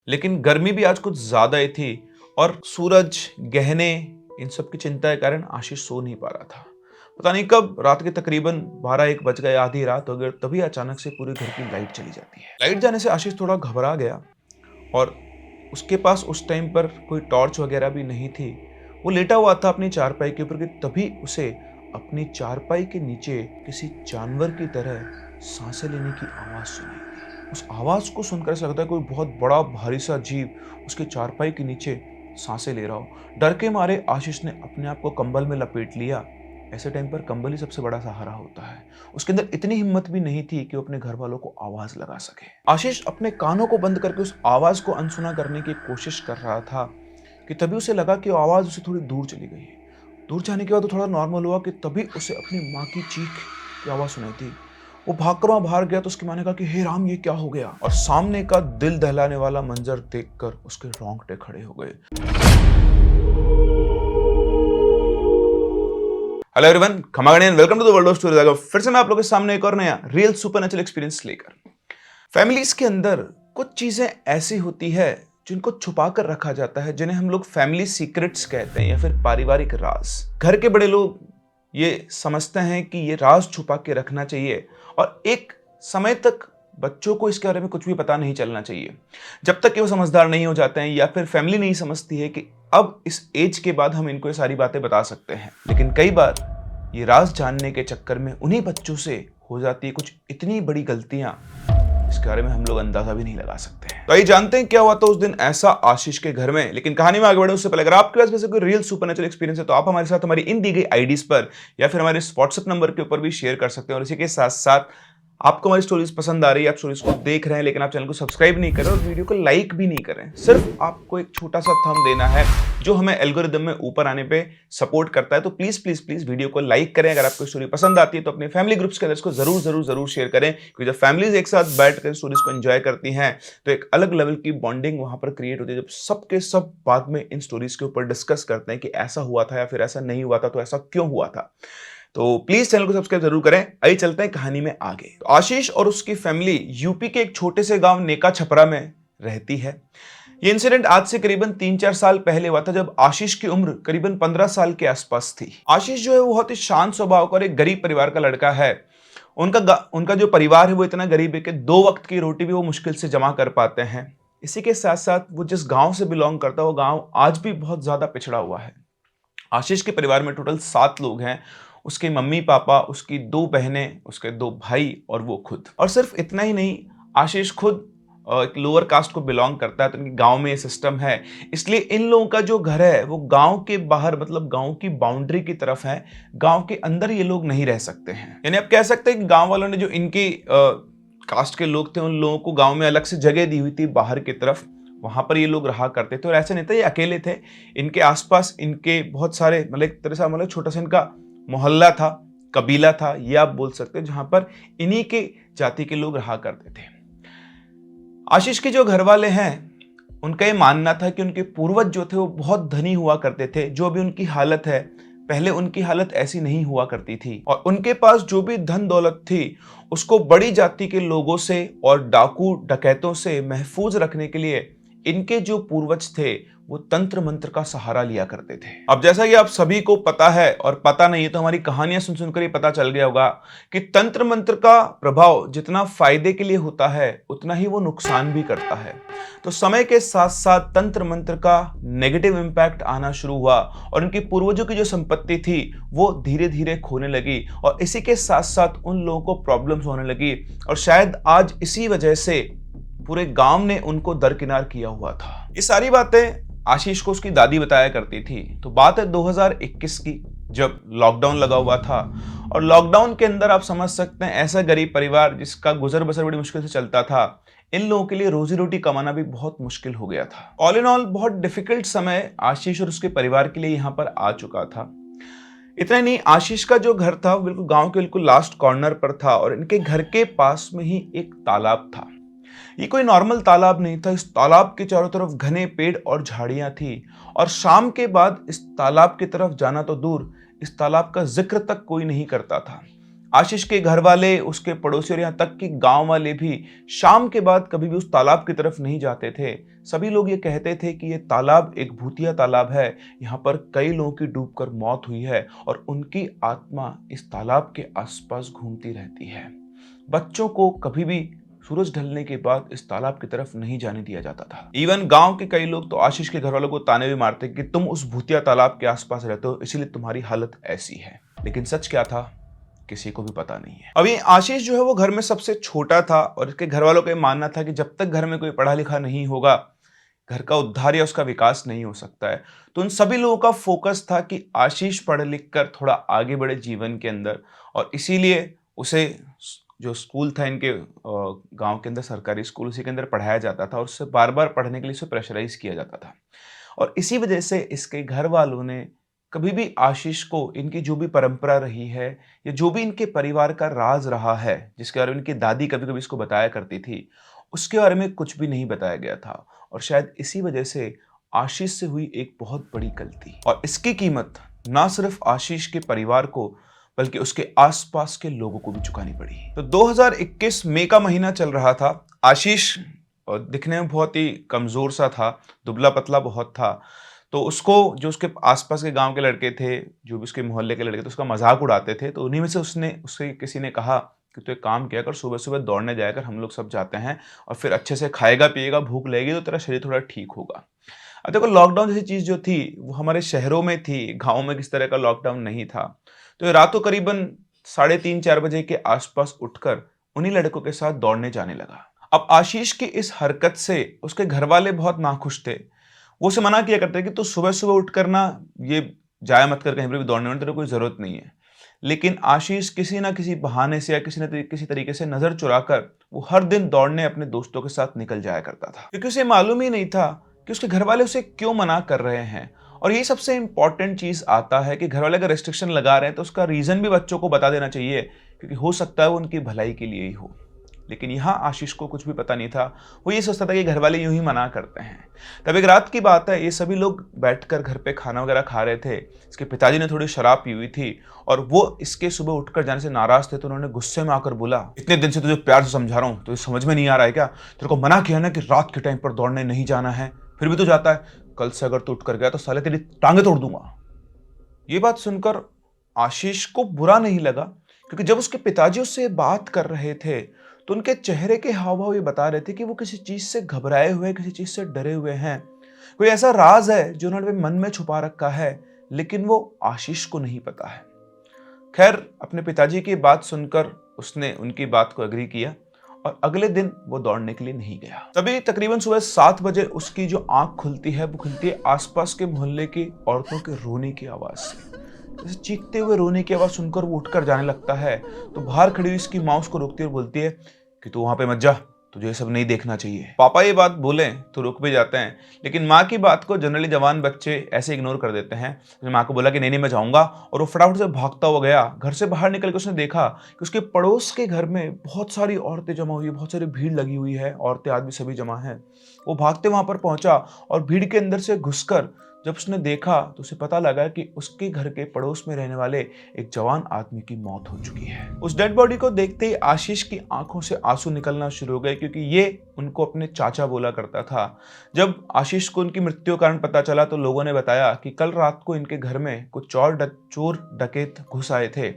लेकिन गर्मी भी आज कुछ ज़्यादा ही थी और सूरज, गहने इन सब की चिंता के कारण आशीष सो नहीं पा रहा था। पता नहीं कब रात के तकरीबन 12-1 बज गए, आधी रात हो गई और तभी अचानक से पूरे घर की लाइट चली जाती है। लाइट जाने से आशीष थोड़ा घबरा गया और उसके पास उस टाइम पर कोई टॉर्च वगैरह भी नहीं थी। वो लेटा हुआ था अपनी चारपाई के ऊपर कि तभी उसे अपनी चारपाई के नीचे किसी जानवर की तरह सांसें लेने की आवाज़ सुनाई दी। उस आवाज़ को सुनकर ऐसा लगता है कोई बहुत बड़ा भारी सा जीव उसके चारपाई के नीचे सांसें ले रहा हो। डर के मारे आशीष ने अपने आप को कंबल में लपेट लिया। ऐसे टाइम पर कंबल ही सबसे बड़ा सहारा होता है। उसके अंदर इतनी हिम्मत भी नहीं थी कि वो अपने घर वालों को आवाज लगा सके। आशीष अपने कानों को बंद करके उस आवाज को अनसुना करने की कोशिश कर रहा था कि तभी उसे लगा कि वो आवाज उसे थोड़ी दूर चली गई है। दूर जाने के बाद वो थोड़ा नॉर्मल हुआ कि तभी उसे अपनी माँ की चीख की आवाज सुनाई थी। वो भागकर वहां बाहर गया तो उसकी माँ ने कहा कि हे राम, ये क्या हो गया। और सामने का दिल दहलाने वाला मंजर देखकर उसके रोंगटे खड़े हो गए। हेलो एवरीवन, खमागणी and welcome to the world of stories. फिर से मैं आप लोगों के सामने एक और नया रियल सुपरनैचुरल एक्सपीरियंस लेकर। फैमिलीज के अंदर कुछ चीजें ऐसी होती है जिनको छुपा कर रखा जाता है, जिन्हें हम लोग फैमिली सीक्रेट्स कहते हैं या फिर पारिवारिक राज। घर के बड़े लोग ये समझते हैं कि ये राज छुपा के रखना चाहिए और एक समय तक बच्चों को इसके बारे में कुछ भी पता नहीं चलना चाहिए, जब तक कि वो समझदार नहीं हो जाते हैं या फिर फैमिली नहीं समझती है कि अब इस एज के बाद हम इनको ये सारी बातें बता सकते हैं। लेकिन कई बार ये राज जानने के चक्कर में उन्हीं बच्चों से हो जाती है कुछ इतनी बड़ी गलतियां इसके बारे में हम लोग अंदाजा भी नहीं लगा सकते हैं। तो आइए जानते हैं क्या हुआ था उस दिन ऐसा आशीष के घर में। लेकिन कहानी में आगे बढ़े उससे पहले अगर आपके पास वैसे कोई रियल सुपरनैचुरल एक्सपीरियंस है तो आप हमारे साथ हमारी इन दी गई आईडीज पर या फिर हमारे व्हाट्सएप नंबर के ऊपर भी शेयर कर सकते हैं। और इसी के साथ साथ आपको हमारी स्टोरीज पसंद आ रही है, आप स्टोरीज को देख रहे हैं लेकिन आप चैनल को सब्सक्राइब नहीं कर रहे और वीडियो को लाइक भी नहीं कर रहे हैं, सिर्फ आपको एक छोटा सा थंब देना है जो हमें एल्गोरिदम में ऊपर आने पे सपोर्ट करता है। तो प्लीज प्लीज प्लीज वीडियो को लाइक करें। अगर आपको स्टोरी पसंद आती है तो अपने फैमिली ग्रुप्स के अंदर इसको जरूर जरूर जरूर शेयर करें, क्योंकि जब फैमिलीज एक साथ बैठ कर स्टोरीज को एंजॉय करती हैं तो एक अलग लेवल की बॉन्डिंग वहां पर क्रिएट होती है। जब सबके सब बाद में इन स्टोरीज के ऊपर डिस्कस करते हैं कि ऐसा हुआ था या फिर ऐसा नहीं हुआ था, तो ऐसा क्यों हुआ था। तो प्लीज चैनल को सब्सक्राइब जरूर करें। आइए चलते हैं कहानी में आगे। तो आशीष और उसकी फैमिली यूपी के एक छोटे से गांव नेका छपरा में रहती है। ये इंसिडेंट आज से करीबन 3-4 साल पहले हुआ था, जब आशीष की उम्र करीबन 15 साल के आसपास थी। आशीष जो है वो बहुत ही शांत स्वभाव का और एक गरीब परिवार का लड़का है। उनका जो परिवार है वो इतना गरीब है कि 2 वक्त की रोटी भी वो मुश्किल से जमा कर पाते हैं। इसी के साथ साथ वो जिस गांव से बिलोंग करता है वो गांव आज भी बहुत ज्यादा पिछड़ा हुआ है। आशीष के परिवार में टोटल 7 लोग हैं। उसके मम्मी पापा, उसकी 2 बहनें, उसके 2 भाई और वो खुद। और सिर्फ इतना ही नहीं, आशीष खुद एक लोअर कास्ट को बिलोंग करता है, तो इनके गांव में ये सिस्टम है। इसलिए इन लोगों का जो घर है वो गांव के बाहर, मतलब गांव की बाउंड्री की तरफ है। गांव के अंदर ये लोग नहीं रह सकते हैं। यानी आप कह सकते हैं कि गांव वालों ने जो इनकी कास्ट के लोग थे उन लोगों को गांव में अलग से जगह दी हुई थी बाहर की तरफ, वहां पर ये लोग रहा करते थे। और ऐसे नहीं था ये अकेले थे, इनके आसपास इनके बहुत सारे, मतलब एक तरह से मतलब छोटा सा इनका मोहल्ला था, कबीला था, ये आप बोल सकते हैं, जहां पर इन्हीं के जाति के लोग रहा करते थे। आशीष के जो घर वाले हैं उनका ये मानना था कि उनके पूर्वज जो थे वो बहुत धनी हुआ करते थे। जो भी उनकी हालत है, पहले उनकी हालत ऐसी नहीं हुआ करती थी और उनके पास जो भी धन दौलत थी उसको बड़ी जाति के लोगों से और डाकू डकैतों से महफूज रखने के लिए इनके जो पूर्वज थे वो तंत्र मंत्र का सहारा लिया करते थे। अब जैसा कि आप सभी को पता है, और पता नहीं है तो हमारी कहानियां सुन सुनकर ही पता चल गया होगा कि तंत्र मंत्र का प्रभाव जितना फायदे के लिए होता है उतना ही वो नुकसान भी करता है। तो समय के साथ साथ तंत्र मंत्र का नेगेटिव इंपैक्ट आना शुरू हुआ और उनके पूर्वजों की जो संपत्ति थी वो धीरे धीरे खोने लगी और इसी के साथ साथ उन लोगों को प्रॉब्लम्स होने लगी। और शायद आज इसी वजह से पूरे गांव ने उनको दरकिनार किया हुआ था। ये सारी बातें आशीष को उसकी दादी बताया करती थी। तो बात है 2021 की, जब लॉकडाउन लगा हुआ था। और लॉकडाउन के अंदर आप समझ सकते हैं ऐसा गरीब परिवार जिसका गुजर बसर बड़ी मुश्किल से चलता था, इन लोगों के लिए रोजी रोटी कमाना भी बहुत मुश्किल हो गया था। ऑल इन ऑल बहुत डिफिकल्ट समय आशीष और उसके परिवार के लिए यहाँ पर आ चुका था। इतना ही नहीं, आशीष का जो घर था वो बिल्कुल गांव के बिल्कुल लास्ट कॉर्नर पर था और इनके घर के पास में ही एक तालाब था। ये कोई नॉर्मल तालाब नहीं था। इस तालाब के चारों तरफ घने पेड़ और झाड़ियां थी और शाम के बाद इस तालाब की तरफ जाना तो दूर, इस तालाब का जिक्र तक कोई नहीं करता था। आशीष के घर वाले, उसके पड़ोसी और यहाँ तक कि गांव वाले भी शाम के बाद कभी भी उस तालाब की तरफ नहीं जाते थे। सभी लोग ये कहते थे कि ये तालाब एक भूतिया तालाब है, यहाँ पर कई लोगों की डूबकर मौत हुई है और उनकी आत्मा इस तालाब के आसपास घूमती रहती है। बच्चों को कभी भी सूरज ढलने के बाद इस तालाब की तरफ नहीं जाने दिया जाता था। इवन गांव के कई लोग तो आशीष के घर वालों को ताने भी मारते कि तुम उस भूतिया तालाब के आसपास रहते हो, इसीलिए तुम्हारी हालत ऐसी है। लेकिन सच क्या था, किसी को भी पता नहीं है। अभी आशीष जो है वो घर में सबसे छोटा था और इसके घर वालों का ये मानना था कि जब तक घर में कोई पढ़ा लिखा नहीं होगा, घर का उद्धार या उसका विकास नहीं हो सकता है। तो उन सभी लोगों का फोकस था कि आशीष पढ़ लिख कर थोड़ा आगे बढ़े जीवन के अंदर, और इसीलिए उसे जो स्कूल था इनके गांव के अंदर, सरकारी स्कूल, उसी के अंदर पढ़ाया जाता था और उससे बार बार पढ़ने के लिए उसे प्रेशराइज किया जाता था। और इसी वजह से इसके घर वालों ने कभी भी आशीष को इनकी जो भी परंपरा रही है या जो भी इनके परिवार का राज रहा है, जिसके बारे में इनकी दादी कभी कभी इसको बताया करती थी, उसके बारे में कुछ भी नहीं बताया गया था। और शायद इसी वजह से आशीष से हुई एक बहुत बड़ी गलती, और इसकी कीमत ना सिर्फ आशीष के परिवार को बल्कि उसके आसपास के लोगों को भी चुकानी पड़ी। तो 2021 मई का महीना चल रहा था। आशीष दिखने में बहुत ही कमजोर सा था, दुबला पतला बहुत था। तो उसको जो उसके आसपास के गांव के लड़के थे, जो भी उसके मोहल्ले के लड़के थे, उसका मजाक उड़ाते थे। तो उन्हीं में से उससे किसी ने कहा कि तू एक काम किया कर, सुबह सुबह दौड़ने जाया कर, हम लोग सब जाते हैं और फिर अच्छे से खाएगा पिएगा, भूख लगेगी तो तेरा शरीर थोड़ा ठीक होगा। अब देखो, लॉकडाउन जैसी चीज जो थी वो हमारे शहरों में थी, गाँव में किस तरह का लॉकडाउन नहीं था। तो ये रातों करीबन 3:30-4 बजे के आसपास उठकर उन्हीं लड़कों के साथ दौड़ने जाने लगा। अब आशीष की इस हरकत से उसके घर वाले बहुत नाखुश थे। वो उसे मना किया करते कि तू सुबह सुबह उठकर ना ये जाया मत कर कहीं पर भी दौड़ने में, तेरे कोई जरूरत नहीं है। लेकिन आशीष किसी ना किसी बहाने से या किसी तरीके से नजर चुराकर वो हर दिन दौड़ने अपने दोस्तों के साथ निकल जाया करता था, क्योंकि उसे मालूम ही नहीं था कि उसके घर वाले उसे क्यों मना कर रहे हैं। और ये सबसे इंपॉर्टेंट चीज आता है कि घर वाले अगर रेस्ट्रिक्शन लगा रहे हैं तो उसका रीजन भी बच्चों को बता देना चाहिए, क्योंकि हो सकता है वो उनकी भलाई के लिए ही हो। लेकिन यहाँ आशीष को कुछ भी पता नहीं था। वो ये सोचता था कि घर वाले यूं ही मना करते हैं। तब एक रात की बात है, ये सभी लोग बैठकर घर पे खाना वगैरह खा रहे थे। इसके पिताजी ने थोड़ी शराब पी हुई थी और वो इसके सुबह उठकर जाने से नाराज थे। तो उन्होंने गुस्से में आकर बोला, इतने दिन से तुझे प्यार से समझा रहा हूँ, तुझे समझ में नहीं आ रहा है क्या? तेरे को मना किया ना कि रात के टाइम पर दौड़ने नहीं जाना है, फिर भी तू जाता है। कल से अगर तू उठ कर गया तो साले तेरी टांगे तोड़ दूंगा। ये बात सुनकर आशीष को बुरा नहीं लगा, क्योंकि जब उसके पिताजी उससे बात कर रहे थे तो उनके चेहरे के हाव भाव ये बता रहे थे कि वो किसी चीज से घबराए हुए, किसी चीज से डरे हुए हैं। कोई ऐसा राज है जो उन्होंने मन में छुपा रखा है, लेकिन वो आशीष को नहीं पता है। खैर, अपने पिताजी की बात सुनकर उसने उनकी बात को एग्री किया और अगले दिन वो दौड़ने के लिए नहीं गया। तभी तकरीबन सुबह 7 बजे उसकी जो आंख खुलती है वो खुलती है आसपास के मोहल्ले की औरतों के रोने की आवाज से। जैसे चीखते हुए रोने की आवाज सुनकर वो उठकर जाने लगता है। तो बाहर खड़ी हुई इसकी माँ उसको रोकती है और बोलती है कि तू वहां पे मत जा, तुझे ये सब नहीं देखना चाहिए। पापा ये बात बोले तो रुक भी जाते हैं, लेकिन माँ की बात को जनरली जवान बच्चे ऐसे इग्नोर कर देते हैं। तो माँ को बोला कि नहीं मैं जाऊंगा, और वो फटाफट से भागता हुआ गया। घर से बाहर निकल के उसने देखा कि उसके पड़ोस के घर में बहुत सारी औरतें जमा हुई है, बहुत सारी भीड़ लगी हुई है, औरतें आदमी सभी जमा है। वो भागते वहां पर पहुंचा और भीड़ के अंदर से घुसकर जब उसने देखा तो उसे पता लगा कि उसके घर के पड़ोस में रहने वाले एक जवान आदमी की मौत हो चुकी है। उस डेड बॉडी को देखते ही आशीष की आंखों से आंसू निकलना शुरू हो गए, क्योंकि ये उनको अपने चाचा बोला करता था। जब आशीष को उनकी मृत्यु कारण पता चला तो लोगों ने बताया कि कल रात को इनके घर में कुछ चोर डकैत घुस आए थे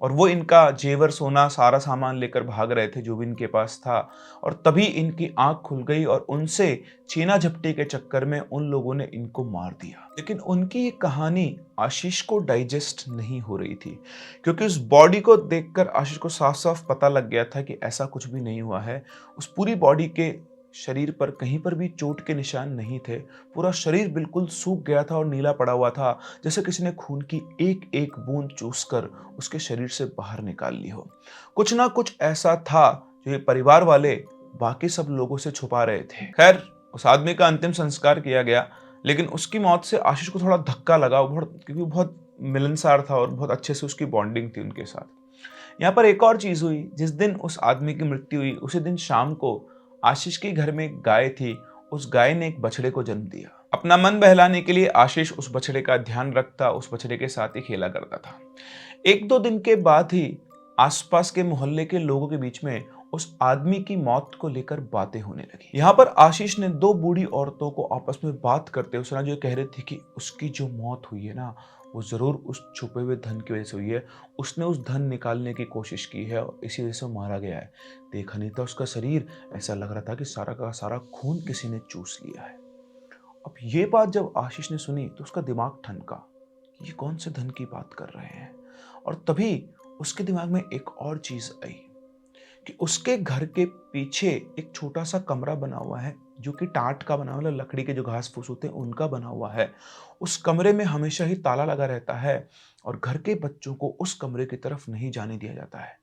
और वो इनका जेवर सोना सारा सामान लेकर भाग रहे थे जो भी इनके पास था। और तभी इनकी आंख खुल गई और उनसे छीना झपटी के चक्कर में उन लोगों ने इनको मार दिया। लेकिन उनकी ये कहानी आशीष को डाइजेस्ट नहीं हो रही थी, क्योंकि उस बॉडी को देखकर आशीष को साफ साफ पता लग गया था कि ऐसा कुछ भी नहीं हुआ है। उस पूरी बॉडी के शरीर पर कहीं पर भी चोट के निशान नहीं थे। पूरा शरीर बिल्कुल सूख गया था और नीला पड़ा हुआ था, जैसे किसी ने खून की एक एक बूंद चूसकर उसके शरीर से बाहर निकाल ली हो। कुछ ना कुछ ऐसा था जो ये परिवार वाले बाकी सब लोगों से छुपा रहे थे। खैर, उस आदमी का अंतिम संस्कार किया गया, लेकिन उसकी मौत से आशीष को थोड़ा धक्का लगा, क्योंकि बहुत मिलनसार था और बहुत अच्छे से उसकी बॉन्डिंग थी उनके साथ। यहाँ पर एक और चीज हुई, जिस दिन उस आदमी की मृत्यु हुई उसी दिन शाम को आशीष के घर में एक गाय थी। उस गाय ने एक बछड़े को जन्म दिया। अपना मन बहलाने के लिए आशीष उस बछड़े का ध्यान रखता, उस बछड़े के साथ ही खेला करता था। 1-2 दिन के बाद ही आसपास के मोहल्ले के लोगों के बीच में उस आदमी की मौत को लेकर बातें होने लगी। यहाँ पर आशीष ने दो बूढ़ी औरतों को आपस में बात करते हुए सुना, जो कह रही थी कि उसकी जो मौत हुई है ना, वो जरूर उस छुपे हुए धन की वजह से हुई है। उसने उस धन निकालने की कोशिश की है और इसी वजह से वो मारा गया है। देखा नहीं था उसका शरीर, ऐसा लग रहा था कि सारा का सारा खून किसी ने चूस लिया है। अब ये बात जब आशीष ने सुनी तो उसका दिमाग ठनका, ये कौन से धन की बात कर रहे हैं। और तभी उसके दिमाग में एक और चीज आई कि उसके घर के पीछे एक छोटा सा कमरा बना हुआ है, जो कि टाट का बना हुआ है, लकड़ी के जो घास फूस होते हैं उनका बना हुआ है। उस कमरे में हमेशा ही ताला लगा रहता है और घर के बच्चों को उस कमरे की तरफ नहीं जाने दिया जाता है।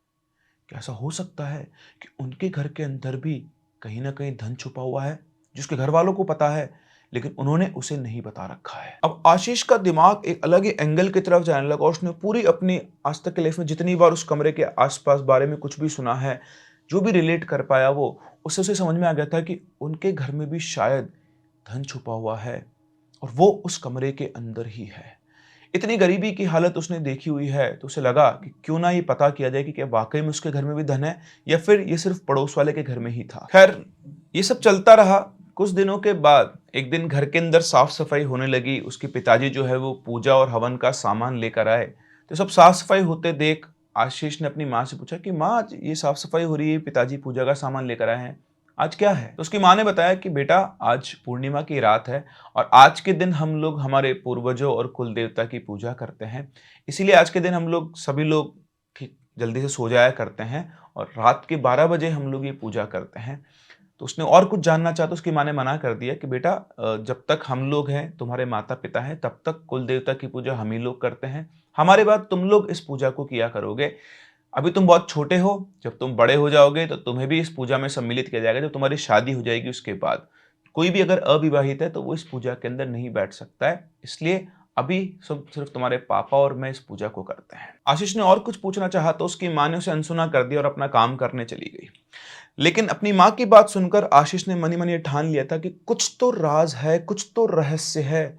क्या ऐसा हो सकता है कि उनके घर के अंदर भी कहीं ना कहीं धन छुपा हुआ है, जिसके घर वालों को पता है लेकिन उन्होंने उसे नहीं बता रखा है। अब आशीष का दिमाग एक अलग ही एंगल की तरफ जाने लगा और उसने पूरी अपनी आज तक की लाइफ में जितनी बार उस कमरे के आसपास बारे में कुछ भी सुना है, जो भी रिलेट कर पाया, वो उससे उसे समझ में आ गया था कि उनके घर में भी शायद धन छुपा हुआ है और वो उस कमरे के अंदर ही है। इतनी गरीबी की हालत उसने देखी हुई है तो उसे लगा कि क्यों ना ये पता किया जाए कि क्या वाकई में उसके घर में भी धन है या फिर ये सिर्फ पड़ोस वाले के घर में ही था। खैर, ये सब चलता रहा। कुछ दिनों के बाद एक दिन घर के अंदर साफ सफाई होने लगी। उसके पिताजी जो है वो पूजा और हवन का सामान लेकर आए। तो सब साफ सफाई होते देख आशीष ने अपनी माँ से पूछा कि माँ, आज ये साफ सफाई हो रही है, पिताजी पूजा का सामान लेकर आए हैं, आज क्या है? तो उसकी माँ ने बताया कि बेटा, आज पूर्णिमा की रात है और आज के दिन हम लोग हमारे पूर्वजों और कुल देवता की पूजा करते हैं। इसीलिए आज के दिन हम लोग सभी लोग जल्दी से सो जाया करते हैं और रात के 12 बजे हम लोग ये पूजा करते हैं। तो उसने और कुछ जानना चाहा तो उसकी माँ ने मना कर दिया कि बेटा, जब तक हम लोग हैं, तुम्हारे माता पिता हैं, तब तक कुल देवता की पूजा हम ही लोग करते हैं। हमारे बाद तुम लोग इस पूजा को किया करोगे। अभी तुम बहुत छोटे हो, जब तुम बड़े हो जाओगे तो तुम्हें भी इस पूजा में सम्मिलित किया जाएगा। जब तुम्हारी शादी हो जाएगी उसके बाद कोई भी अगर अविवाहित है तो वो इस पूजा के अंदर नहीं बैठ सकता है। इसलिए अभी सब सिर्फ तुम्हारे पापा और मैं इस पूजा को करते हैं। आशीष ने और कुछ पूछना चाहा तो उसकी माँ ने उसे अनसुना कर दिया और अपना काम करने चली गई। लेकिन अपनी माँ की बात सुनकर आशीष ने मनी मनी ठान लिया था कि कुछ तो राज है, कुछ तो रहस्य है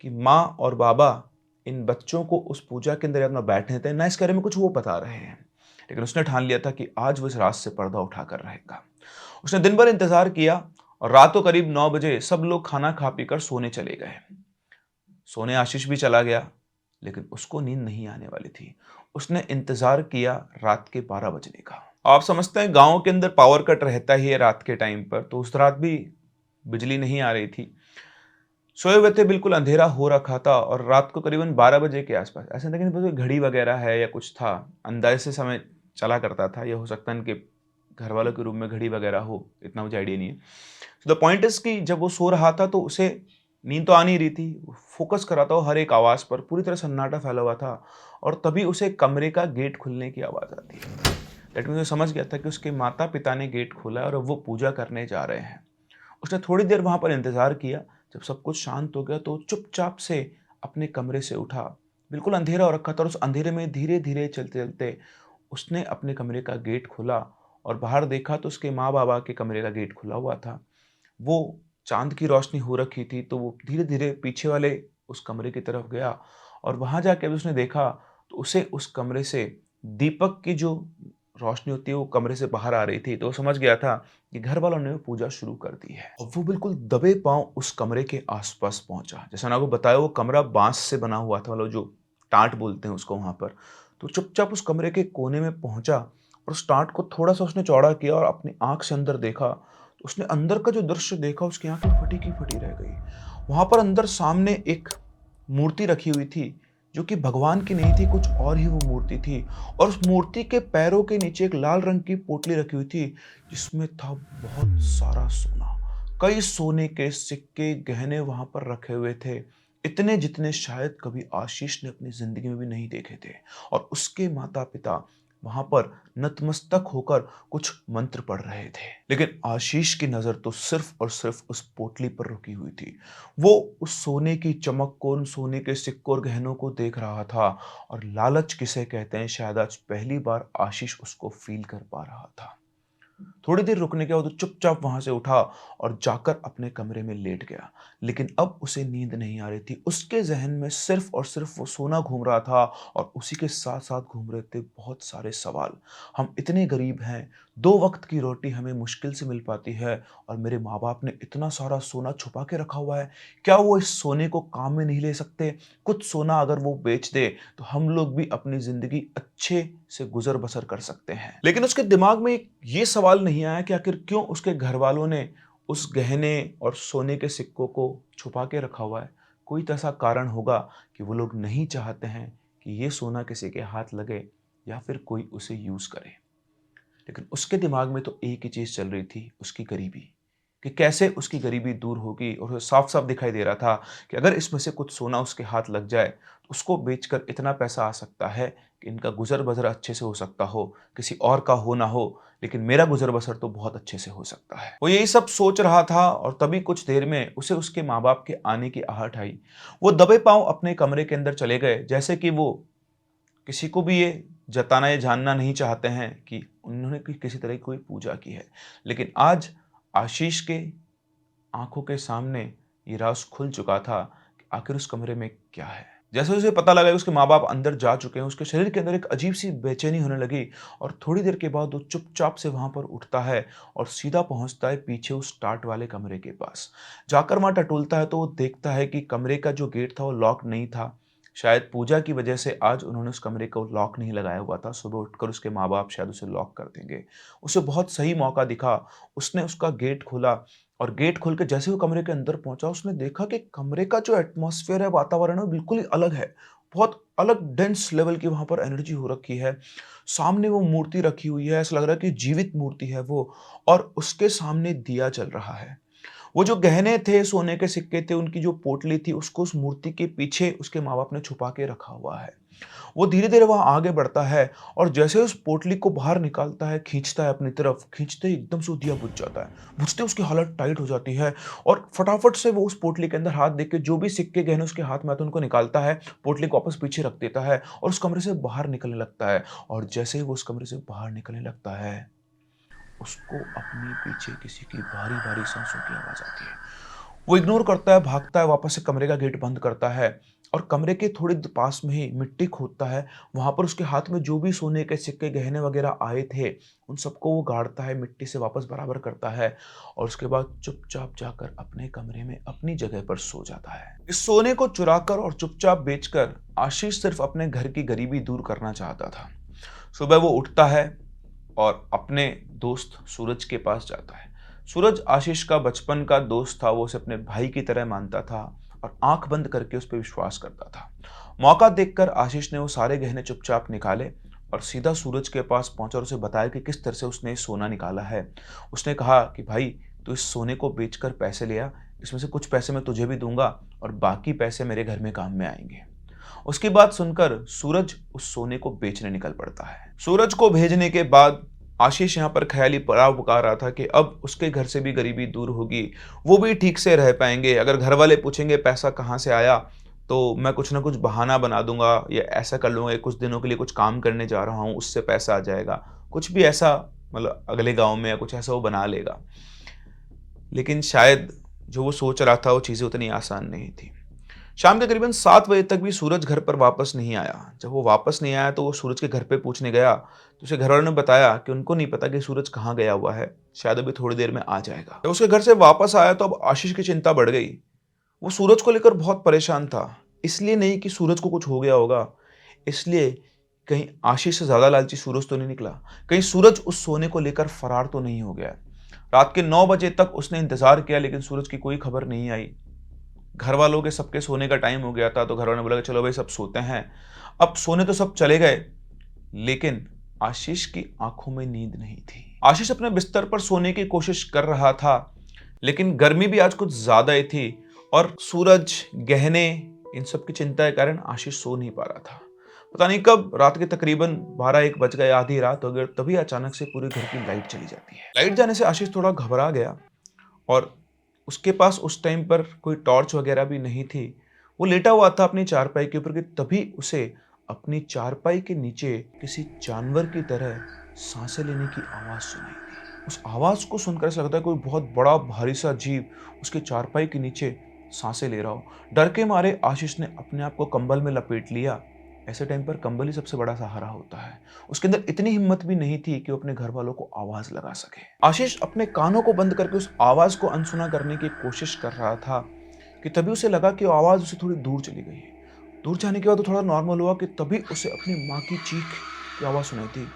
कि माँ और बाबा इन बच्चों को उस पूजा के अंदर अपना बैठने देते हैं, ना इस बारे में कुछ वो बता रहे हैं। लेकिन उसने ठान लिया था कि आज वो इस राज से पर्दा उठाकर रहेगा। उसने दिन भर इंतजार किया और रात को करीब 9 बजे सब लोग खाना खा पीकर सोने चले गए। सोने आशीष भी चला गया, लेकिन उसको नींद नहीं आने वाली थी। उसने इंतजार किया रात के 12 बजने का। आप समझते हैं गांव के अंदर पावर कट रहता ही है रात के टाइम पर, तो उस रात भी बिजली नहीं आ रही थी। सोए हुए थे, बिल्कुल अंधेरा हो रखा था और रात को करीबन 12 बजे के आसपास, ऐसा नहीं कि घड़ी वगैरह है या कुछ था, अंदाजे से समय चला करता था। यह हो सकता है कि घर वालों के रूम में घड़ी वगैरह हो, इतना मुझे आइडिया नहीं है। द पॉइंट इज कि जब वो सो रहा था तो उसे नींद तो आ नहीं रही थी, फोकस कर रहा था वो हर एक आवाज पर, पूरी तरह सन्नाटा फैला हुआ था। और तभी उसे कमरे का गेट खुलने की आवाज आती है। दैट मीन समझ गया था कि उसके माता पिता ने गेट खोला है और अब वो पूजा करने जा रहे हैं। उसने थोड़ी देर वहां पर इंतजार किया। जब सब कुछ शांत हो गया तो चुपचाप से अपने कमरे से उठा। बिल्कुल अंधेरा हो रखा था और उस अंधेरे में धीरे धीरे चलते चलते उसने अपने कमरे का गेट खोला और बाहर देखा तो उसके माँ बाबा के कमरे का गेट खुला हुआ था। वो चांद की रोशनी हो रखी थी तो वो धीरे धीरे पीछे वाले उस कमरे की तरफ गया और वहां जाके उसने देखा तो उसे उस कमरे से दीपक की जो रोशनी होती है वो कमरे से बाहर आ रही थी। तो वो समझ गया था कि घर वालों ने पूजा शुरू कर दी है और वो बिल्कुल दबे पांव उस कमरे के आसपास पहुंचा। जैसा ना, वो बताया वो कमरा बांस से बना हुआ था, मतलब जो टाट बोलते हैं उसको वहां पर। तो चुपचाप उस कमरे के कोने में पहुंचा और उस टाट को थोड़ा सा उसने चौड़ा किया और अपनी आंख से अंदर देखा। तो उसने अंदर का जो दृश्य देखा, उसकी आंखें फटी की फटी रह गई। वहां पर अंदर सामने एक मूर्ति रखी हुई थी, जो कि भगवान की नहीं थी, कुछ और ही वो मूर्ति थी। और उस मूर्ति के पैरों के नीचे एक लाल रंग की पोटली रखी हुई थी, जिसमें था बहुत सारा सोना। कई सोने के सिक्के गहने वहां पर रखे हुए थे, इतने जितने शायद कभी आशीष ने अपनी जिंदगी में भी नहीं देखे थे। और उसके माता पिता वहां पर नतमस्तक होकर कुछ मंत्र पढ़ रहे थे। लेकिन आशीष की नजर तो सिर्फ और सिर्फ उस पोटली पर रुकी हुई थी। वो उस सोने की चमक को, उन सोने के सिक्कों और गहनों को देख रहा था। और लालच किसे कहते हैं, शायद आज पहली बार आशीष उसको फील कर पा रहा था। थोड़ी देर रुकने के बाद वो चुपचाप वहां से उठा और जाकर अपने कमरे में लेट गया। लेकिन अब उसे नींद नहीं आ रही थी। उसके जहन में सिर्फ और सिर्फ वो सोना घूम रहा था और उसी के साथ साथ घूम रहे थे बहुत सारे सवाल। हम इतने गरीब हैं, 2 वक्त की रोटी हमें मुश्किल से मिल पाती है और मेरे माँ बाप ने इतना सारा सोना छुपा के रखा हुआ है। क्या वो इस सोने को काम में नहीं ले सकते? कुछ सोना अगर वो बेच दे तो हम लोग भी अपनी जिंदगी अच्छे से गुजर बसर कर सकते हैं। लेकिन उसके दिमाग में ये सवाल नहीं आया कि आखिर क्यों उसके घर वालों ने उस गहने और सोने के सिक्कों को छुपा के रखा हुआ है। कोई तो ऐसा कारण होगा कि वो लोग नहीं चाहते हैं कि ये सोना किसी के हाथ लगे या फिर कोई उसे यूज करे। लेकिन उसके दिमाग में तो एक ही चीज चल रही थी, उसकी गरीबी, कि कैसे उसकी गरीबी दूर होगी। और उसे साफ साफ दिखाई दे रहा था कि अगर इसमें से कुछ सोना उसके हाथ लग जाए तो उसको बेचकर इतना पैसा आ सकता है कि इनका गुजर बसर अच्छे से हो सकता हो, किसी और का हो ना हो, लेकिन मेरा गुजर बसर तो बहुत अच्छे से हो सकता है। वो यही सब सोच रहा था और तभी कुछ देर में उसे उसके माँ बाप के आने की आहट आई। वो दबे पांव अपने कमरे के अंदर चले गए, जैसे कि वो किसी को भी ये जताना या जानना नहीं चाहते हैं कि उन्होंने किसी तरह की कोई पूजा की है। लेकिन आज आशीष के आंखों के सामने ये राज खुल चुका था कि आखिर उस कमरे में क्या है। जैसे उसे पता लगा कि उसके माँ बाप अंदर जा चुके हैं, उसके शरीर के अंदर एक अजीब सी बेचैनी होने लगी और थोड़ी देर के बाद वो चुपचाप से वहां पर उठता है और सीधा पहुंचता है पीछे उस टाट वाले कमरे के पास। जाकर वहां टटोलता है तो वो देखता है कि कमरे का जो गेट था वो लॉक नहीं था। शायद पूजा की वजह से आज उन्होंने उस कमरे को लॉक नहीं लगाया हुआ था। सुबह उठकर उसके माँ बाप शायद उसे लॉक कर देंगे। उसे बहुत सही मौका दिखा। उसने उसका गेट खोला और गेट खोल के जैसे वो कमरे के अंदर पहुंचा, उसने देखा कि कमरे का जो एटमॉस्फेयर है, वातावरण है, वो बिल्कुल ही अलग है। बहुत अलग डेंस लेवल की वहां पर एनर्जी हो रखी है। सामने वो मूर्ति रखी हुई है, ऐसा लग रहा है कि जीवित मूर्ति है वो, और उसके सामने दिया जल रहा है। वो जो गहने थे, सोने के सिक्के थे, उनकी जो पोटली थी, उसको उस मूर्ति के पीछे उसके माँ बाप ने छुपा के रखा हुआ है। वो धीरे धीरे वहां आगे बढ़ता है और जैसे उस पोटली को बाहर निकालता है, खींचता है अपनी तरफ, खींचते ही एकदम से वो दिया बुझ जाता है। बुझते उसकी हालत टाइट हो जाती है और फटाफट से वो उस पोटली के अंदर हाथ देख के जो भी सिक्के गहने उसके हाथ में आते हैं उनको निकालता है, पोटली को वापस पीछे रख देता है और उस कमरे से बाहर निकलने लगता है। और जैसे ही वो उस कमरे से बाहर निकलने लगता है, उसको अपने पीछे किसी की भारी भारी सांसों की आवाज आती है। वो इग्नोर करता है, भागता है, वापस से कमरे का गेट बंद करता है और कमरे के थोड़ी पास में ही मिट्टी खोदता है। वहां पर उसके हाथ में जो भी सोने के सिक्के गहने वगैरह आए थे, उन सबको वो गाड़ता है, मिट्टी से वापस बराबर करता है और उसके बाद चुपचाप जाकर अपने कमरे में अपनी जगह पर सो जाता है। इस सोने को चुराकर और चुपचाप बेचकर आशीष सिर्फ अपने घर की गरीबी दूर करना चाहता था। सुबह वो उठता है और अपने दोस्त सूरज के पास जाता है। सूरज आशीष का बचपन का दोस्त था, वो उसे अपने भाई की तरह मानता था और आंख बंद करके उस पर विश्वास करता था। मौका देखकर आशीष ने वो सारे गहने चुपचाप निकाले और सीधा सूरज के पास पहुंचा और उसे बताया कि किस तरह से उसने ये सोना निकाला है। उसने कहा कि भाई, तू इस सोने को बेचकर पैसे ले आ, इसमें से कुछ पैसे मैं तुझे भी दूंगा और बाकी पैसे मेरे घर में काम में आएंगे। उसकी बात सुनकर सूरज उस सोने को बेचने निकल पड़ता है। सूरज को भेजने के बाद आशीष यहाँ पर ख्याली पड़ाव पका रहा था कि अब उसके घर से भी गरीबी दूर होगी, वो भी ठीक से रह पाएंगे। अगर घर वाले पूछेंगे पैसा कहाँ से आया, तो मैं कुछ ना कुछ बहाना बना दूंगा या ऐसा कर लूंगा, कुछ दिनों के लिए कुछ काम करने जा रहा हूँ, उससे पैसा आ जाएगा, कुछ भी ऐसा, मतलब अगले गांव में या कुछ ऐसा वो बना लेगा। लेकिन शायद जो वो सोच रहा था वो चीज़ें उतनी आसान नहीं थी। शाम के करीबन 7 बजे तक भी सूरज घर पर वापस नहीं आया। जब वो वापस नहीं आया तो वो सूरज के घर पे पूछने गया तो उसे घर वालों ने बताया कि उनको नहीं पता कि सूरज कहाँ गया हुआ है, शायद अभी थोड़ी देर में आ जाएगा। जब उसके घर से वापस आया तो अब आशीष की चिंता बढ़ गई। वो सूरज को लेकर बहुत परेशान था। इसलिए नहीं कि सूरज को कुछ हो गया होगा, इसलिए कहीं आशीष से ज्यादा लालची सूरज तो नहीं निकला, कहीं सूरज उस सोने को लेकर फरार तो नहीं हो गया। रात के 9 बजे तक उसने इंतजार किया लेकिन सूरज की कोई खबर नहीं आई। घर वालों के सबके सोने का टाइम हो गया था तो घर वालों ने बोला कि चलो भाई सब सोते हैं। अब सोने तो सब चले गए, लेकिन आशीष की आंखों में नींद नहीं थी। आशीष अपने बिस्तर पर सोने की कोशिश कर रहा था, लेकिन गर्मी भी आज कुछ ज्यादा ही थी और सूरज, गहने, इन सब की चिंता के कारण आशीष सो नहीं पा रहा था। पता नहीं कब रात के तकरीबन 12-1 बज गए, आधी रात हो गई, तभी अचानक से पूरे घर की लाइट चली जाती है। लाइट जाने से आशीष थोड़ा घबरा गया और उसके पास उस टाइम पर कोई टॉर्च वगैरह भी नहीं थी। वो लेटा हुआ था अपनी चारपाई के ऊपर कि तभी उसे अपनी चारपाई के नीचे किसी जानवर की तरह सांसें लेने की आवाज सुनाई दी। उस आवाज को सुनकर ऐसा लगता है कोई बहुत बड़ा भारी सा जीव उसके चारपाई के नीचे सांसें ले रहा हो। डर के मारे आशीष ने अपने आप को कंबल में लपेट लिया। ऐसे टाइम पर कंबल ही सबसे बड़ा सहारा होता है। उसके अंदर इतनी हिम्मत भी नहीं थी कि वो अपने घर वालों को आवाज लगा सके। आशीष अपने कानों को बंद करके उस आवाज को अनसुना करने की कोशिश कर रहा था कि तभी उसे लगा कि वो आवाज उसे थोड़ी दूर चली गई है। दूर जाने के बाद वो थोड़ा नॉर्मल हुआ कि तभी उसे अपनी माँ की चीख की आवाज सुनाई दी।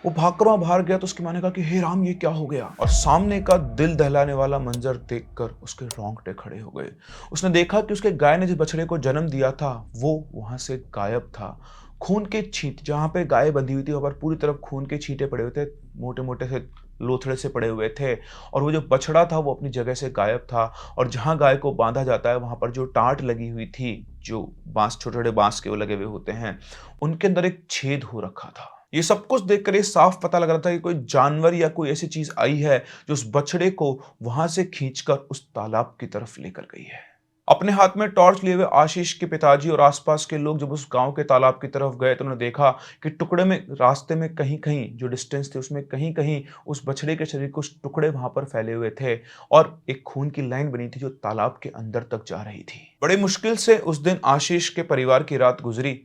वो भागकर वहां बाहर गया तो उसकी माँ ने कहा कि हे राम, ये क्या हो गया। और सामने का दिल दहलाने वाला मंजर देखकर उसके रोंगटे खड़े हो गए। उसने देखा कि उसके गाय ने जिस बछड़े को जन्म दिया था वो वहां से गायब था। खून के छींट, जहां पे गाय बंधी हुई थी वहां पर पूरी तरफ खून के छींटे पड़े हुए थे, मोटे मोटे से लोथड़े से पड़े हुए थे। और वो जो बछड़ा था वो अपनी जगह से गायब था। और जहां गाय को बांधा जाता है वहां पर जो टाट लगी हुई थी, जो बांस, छोटे छोटे बांस के वो लगे हुए होते हैं, उनके अंदर एक छेद हो रखा था। ये सब कुछ देखकर ये साफ पता लग रहा था कि कोई जानवर या कोई ऐसी चीज आई है जो उस बछड़े को वहां से खींचकर उस तालाब की तरफ लेकर गई है। अपने हाथ में टॉर्च लिए हुए आशीष के पिताजी और आसपास के लोग जब उस गांव के तालाब की तरफ गए तो उन्होंने देखा कि टुकड़े में, रास्ते में कहीं कहीं जो डिस्टेंस थे उसमें कहीं कहीं उस बछड़े के शरीर के कुछ टुकड़े वहां पर फैले हुए थे और एक खून की लाइन बनी थी जो तालाब के अंदर तक जा रही थी। बड़े मुश्किल से उस दिन आशीष के परिवार की रात गुजरी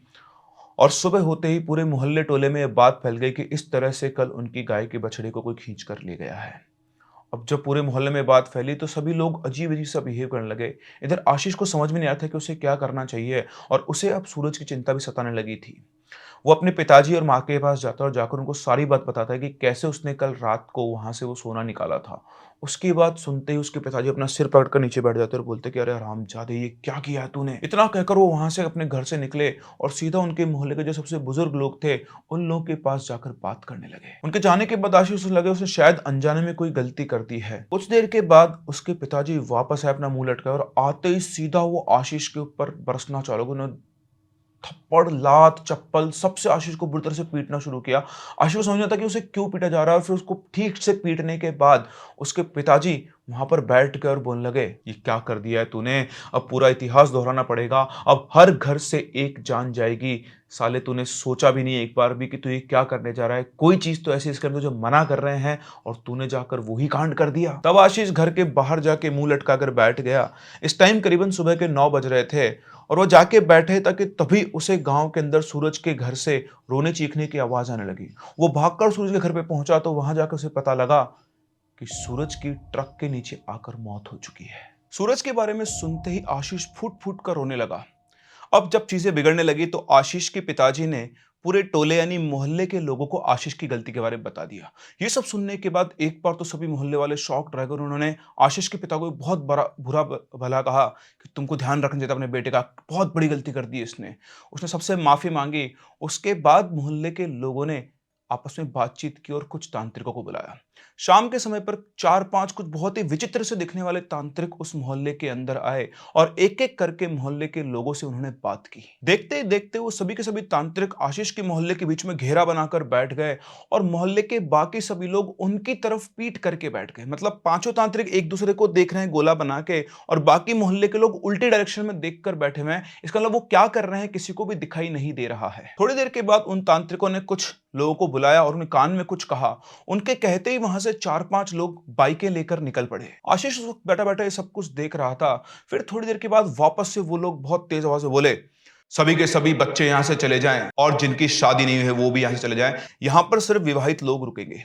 और सुबह होते ही पूरे मोहल्ले टोले में यह बात फैल गई कि इस तरह से कल उनकी गाय के बछड़े को कोई खींच कर ले गया है। अब जब पूरे मोहल्ले में बात फैली तो सभी लोग अजीब-अजीब सा बिहेव करने लगे। इधर आशीष को समझ में नहीं आ रहा था कि उसे क्या करना चाहिए और उसे अब सूरज की चिंता भी सताने लगी थी। वो अपने पिताजी और माँ के पास जाता है और जाकर उनको सारी बात बताता है कि कैसे उसने कल रात को वहाँ से वो सोना निकाला था। उसकी बात सुनते ही उसके पिताजी अपना सिर पकड़कर नीचे बैठ जाते हैं और बोलते हैं कि अरे हरामजादे, ये क्या किया है तूने? इतना कहकर वो वहाँ से अपने घर से निकले और सीधा उनके मोहल्ले के जो सबसे बुजुर्ग लोग थे, उन लोगों के पास जाकर बात करने लगे। उनके जाने के बाद आशीष को लगे उसने शायद अनजाने में कोई गलती कर दी है। कुछ देर के बाद उसके पिताजी वापस आए अपना मुँह लटकाए और आते ही सीधा वो आशीष के ऊपर बरसना चालू हो गए। थप्पड़, लात, चप्पल सबसे आशीष को बुरी तरह से पीटना शुरू किया। आशीष को समझ नहीं आता कि उसे क्यों पीटा जा रहा है और फिर उसको ठीक से पीटने के बाद उसके पिताजी वहां पर बैठ कर बोलने लगे, ये क्या कर दिया है तूने? अब पूरा इतिहास दोहराना पड़ेगा। अब हर घर से एक जान जाएगी। साले, तूने सोचा भी नहीं एक बार भी कि तू ये क्या करने जा रहा है? कोई चीज तो ऐसी इसके अंदर जो मना कर रहे हैं और तूने जाकर वही कांड कर दिया। तब आशीष घर के बाहर जाके मुंह लटका कर बैठ गया। इस टाइम करीबन सुबह के 9 बज रहे थे और वो जाके बैठे ताकि तभी उसे गांव के अंदर सूरज के घर से रोने चीखने की आवाज आने लगी। वो भागकर सूरज के घर पे पहुंचा तो वहां जाकर उसे पता लगा कि सूरज की ट्रक के नीचे आकर मौत हो चुकी है। सूरज के बारे में सुनते ही आशीष फूट फूट कर रोने लगा। अब जब चीजें बिगड़ने लगी तो आशीष के पिताजी ने पूरे टोले यानी मोहल्ले के लोगों को आशीष की गलती के बारे में बता दिया। ये सब सुनने के बाद एक बार तो सभी मोहल्ले वाले शॉक्ड रह गए। उन्होंने आशीष के पिता को बहुत बड़ा बुरा भला कहा कि तुमको ध्यान रखना चाहिए था अपने बेटे का, बहुत बड़ी गलती कर दी इसने। उसने सबसे माफी मांगी। उसके बाद मोहल्ले के लोगों ने आपस में बातचीत की और कुछ तांत्रिकों को बुलाया। शाम के समय पर 4-5 कुछ बहुत ही विचित्र से दिखने वाले तांत्रिक उस मोहल्ले के अंदर आए और एक-एक करके मोहल्ले के लोगों से उन्होंने बात की। देखते ही देखते वो सभी के सभी तांत्रिक आशीष के मोहल्ले के बीच में घेरा बनाकर बैठ गए और मोहल्ले के बाकी सभी लोग उनकी तरफ पीठ करके बैठ गए। मतलब पांचों तांत्रिक एक दूसरे को देख रहे हैं गोला बना के और बाकी मोहल्ले के लोग उल्टे डायरेक्शन में देखकर बैठे हुए हैं। इसका मतलब वो क्या कर रहे हैं किसी को भी दिखाई नहीं दे रहा है। थोड़ी देर के बाद उन तांत्रिकों ने कुछ लोगों को बुलाया और उन्हें कान में कुछ कहा। उनके कहते ही वहां से 4-5 लोग बाइकें लेकर निकल पड़े। आशीष उस वक्त बैठा बैठा ये सब कुछ देख रहा था। फिर थोड़ी देर के बाद वापस से वो लोग बहुत तेज आवाज में बोले, सभी के सभी बच्चे यहां से चले जाएं और जिनकी शादी नहीं हुई है वो भी यहां से चले जाएं। यहां पर सिर्फ विवाहित लोग रुकेंगे।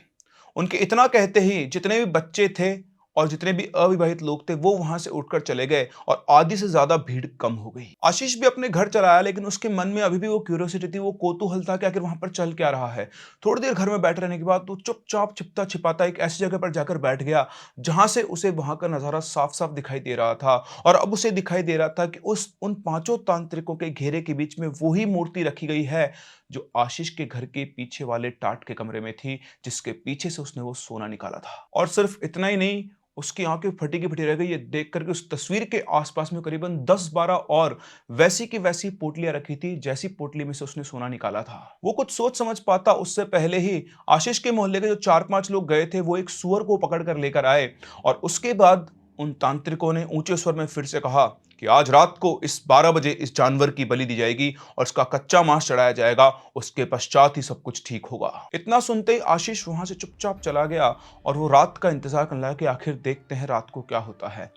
उनके इतना कहते ही जितने भी बच्चे थे और जितने भी अविवाहित लोग थे वो वहां से उठकर चले गए और आधी से ज्यादा भीड़ कम हो गई। आशीष भी अपने घर चला आया लेकिन उसके मन में अभी भी वो क्यूरियोसिटी थी, वो कौतूहल था कि आखिर वहां पर चल क्या रहा है। थोड़ी देर घर में बैठे रहने के बाद तो चुपचाप छिपता छिपाता एक ऐसी जगह पर जाकर बैठ गया जहां से उसे वहां का नजारा साफ साफ दिखाई दे रहा था। और अब उसे दिखाई दे रहा था कि उस उन पांचों तांत्रिकों के घेरे के बीच में वही मूर्ति रखी गई है जो आशीष के घर के पीछे वाले टाट के कमरे में थी, जिसके पीछे से उसने वो सोना निकाला था। और सिर्फ इतना ही नहीं, उसकी आंखें फटी की फटी रह गई ये देख करके उस तस्वीर के आसपास में करीबन 10-12 और वैसी की वैसी पोटलियां रखी थी जैसी पोटली में से उसने सोना निकाला था। वो कुछ सोच समझ पाता उससे पहले ही आशीष के मोहल्ले के जो 4-5 लोग गए थे वो एक सुअर को पकड़ कर लेकर आए और उसके बाद उन तांत्रिकों ने ऊंचे स्वर में फिर से कहा कि आज रात को इस 12 बजे इस जानवर की बलि दी जाएगी और इसका कच्चा मांस चढ़ाया जाएगा, उसके पश्चात ही सब कुछ ठीक होगा। इतना सुनते ही आशीष वहां से चुपचाप चला गया और वो रात का इंतजार करने लगा कि आखिर देखते हैं रात को क्या होता है।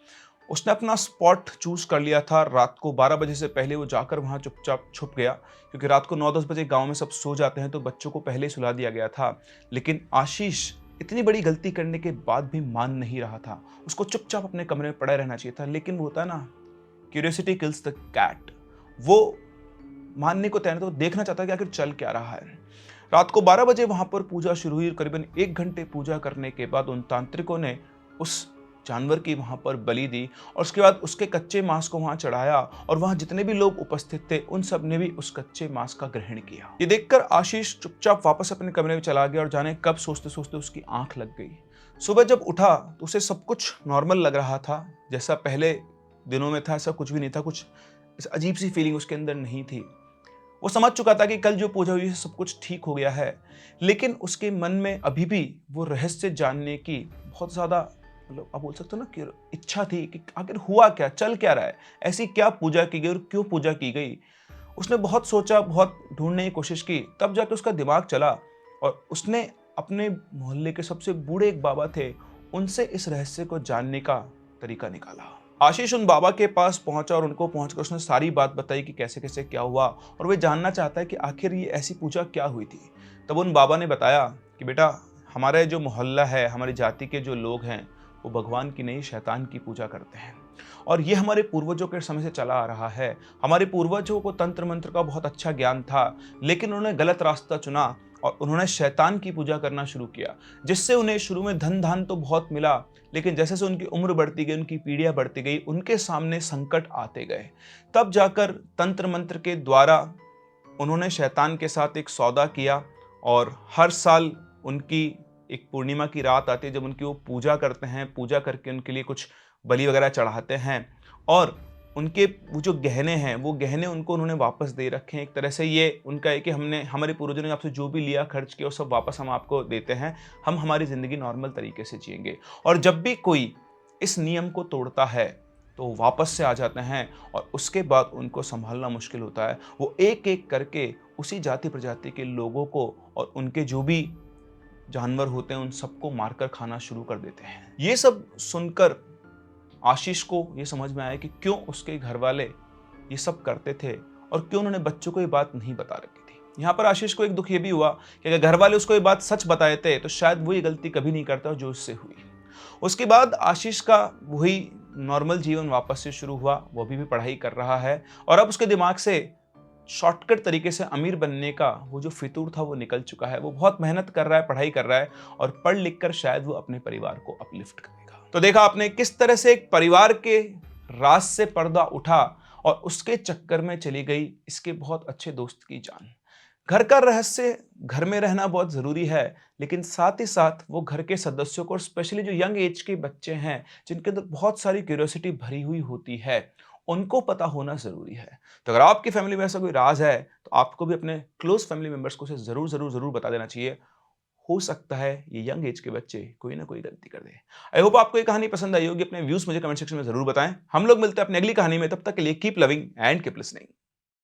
उसने अपना स्पॉट चूज कर लिया था। रात को 12 बजे से पहले वो जाकर वहां चुपचाप छुप गया, क्योंकि रात को 9-10 बजे गांव में सब सो जाते हैं, तो बच्चों को पहले ही सुला दिया गया था। लेकिन आशीष इतनी बड़ी गलती करने के बाद भी मान नहीं रहा था। उसको चुपचाप अपने कमरे में पड़ा रहना चाहिए था, लेकिन वो होता है ना, क्यूरियोसिटी किल्स द कैट। वो मानने को तैयार था, वो देखना चाहता कि आखिर चल क्या रहा है। रात को 12 बजे वहां पर पूजा शुरू हुई। करीबन 1 घंटे पूजा करने के बाद उन तांत्रिकों ने उस जानवर की वहां पर बलि दी और उसके बाद उसके कच्चे मांस को वहां चढ़ाया और वहां जितने भी लोग उपस्थित थे उन सब ने भी उस कच्चे मांस का ग्रहण किया। ये देखकर आशीष चुपचाप वापस अपने कमरे में चला गया और जाने कब सोचते सोचते उसकी आंख लग गई। सुबह जब उठा तो उसे सब कुछ नॉर्मल लग रहा था, जैसा पहले दिनों में था ऐसा कुछ भी नहीं था। कुछ अजीब सी फीलिंग उसके अंदर नहीं थी। वो समझ चुका था कि कल जो पूजा हुई है सब कुछ ठीक हो गया है, लेकिन उसके मन में अभी भी वो रहस्य जानने की बहुत ज्यादा, मतलब आप बोल सकते हो ना कि इच्छा थी कि आखिर हुआ क्या, चल क्या रहा है, ऐसी क्या पूजा की गई और क्यों पूजा की गई। उसने बहुत सोचा, बहुत ढूंढने की कोशिश की, तब जाके उसका दिमाग चला और उसने अपने मोहल्ले के सबसे बूढ़े एक बाबा थे, उनसे इस रहस्य को जानने का तरीका निकाला। आशीष उन बाबा के पास पहुंचा और उनको पहुंचकर उसने सारी बात बताई कि कैसे कैसे क्या हुआ और वे जानना चाहता है कि आखिर ये ऐसी पूजा क्या हुई थी। तब उन बाबा ने बताया कि बेटा, हमारा जो मोहल्ला है, हमारी जाति के जो लोग हैं, वो भगवान की नहीं शैतान की पूजा करते हैं और ये हमारे पूर्वजों के समय से चला आ रहा है। हमारे पूर्वजों को तंत्र मंत्र का बहुत अच्छा ज्ञान था, लेकिन उन्होंने गलत रास्ता चुना और उन्होंने शैतान की पूजा करना शुरू किया, जिससे उन्हें शुरू में धन धान तो बहुत मिला, लेकिन जैसे जैसे उनकी उम्र बढ़ती गई, उनकी पीढ़ियां बढ़ती गई, उनके सामने संकट आते गए। तब जाकर तंत्र मंत्र के द्वारा उन्होंने शैतान के साथ एक सौदा किया और हर साल उनकी एक पूर्णिमा की रात आती है जब उनकी वो पूजा करते हैं, पूजा करके उनके लिए कुछ बलि वगैरह चढ़ाते हैं और उनके वो जो गहने हैं, वो गहने उनको उन्होंने वापस दे रखे हैं। एक तरह से ये उनका है कि हमने, हमारे पूर्वजों ने आपसे जो भी लिया, खर्च किया, वो सब वापस हम आपको देते हैं, हम हमारी ज़िंदगी नॉर्मल तरीके से जिएंगे। और जब भी कोई इस नियम को तोड़ता है तो वो वापस से आ जाते हैं और उसके बाद उनको संभालना मुश्किल होता है। वो एक एक करके उसी जाति प्रजाति के लोगों को और उनके जो भी जानवर होते हैं उन सबको मारकर खाना शुरू कर देते हैं। ये सब सुनकर आशीष को ये समझ में आया कि क्यों उसके घर वाले ये सब करते थे और क्यों उन्होंने बच्चों को ये बात नहीं बता रखी थी। यहाँ पर आशीष को एक दुख ये भी हुआ कि अगर घर वाले उसको ये बात सच बताए थे तो शायद वो ये गलती कभी नहीं करता जो उससे हुई। उसके बाद आशीष का वही नॉर्मल जीवन वापस से शुरू हुआ। वो अभी भी पढ़ाई कर रहा है और अब उसके दिमाग से शॉर्टकट तरीके से अमीर बनने का वो जो फितूर था वो निकल चुका है। वो बहुत मेहनत कर रहा है, पढ़ाई कर रहा है और पढ़ लिख कर शायद वो अपने परिवार को अपलिफ्ट करेगा। तो देखा आपने किस तरह से एक परिवार के राज से पर्दा उठा और उसके चक्कर में चली गई इसके बहुत अच्छे दोस्त की जान। घर का रहस्य घर में रहना बहुत जरूरी है, लेकिन साथ ही साथ वो घर के सदस्यों को और स्पेशली जो यंग एज के बच्चे हैं जिनके अंदर बहुत सारी क्यूरियोसिटी भरी हुई होती है, उनको पता होना जरूरी है। तो अगर आपकी फैमिली में ऐसा कोई राज है तो आपको भी अपने क्लोज फैमिली मेंबर्स को उसे जरूर जरूर जरूर बता देना चाहिए। हो सकता है ये यंग एज के बच्चे कोई ना कोई गलती कर दे। आई होप आपको ये कहानी पसंद आई होगी। अपने व्यूज मुझे कमेंट सेक्शन में जरूर बताएं। हम लोग मिलते हैं अपनी अगली कहानी में, तब तक के लिए keep loving and keep listening.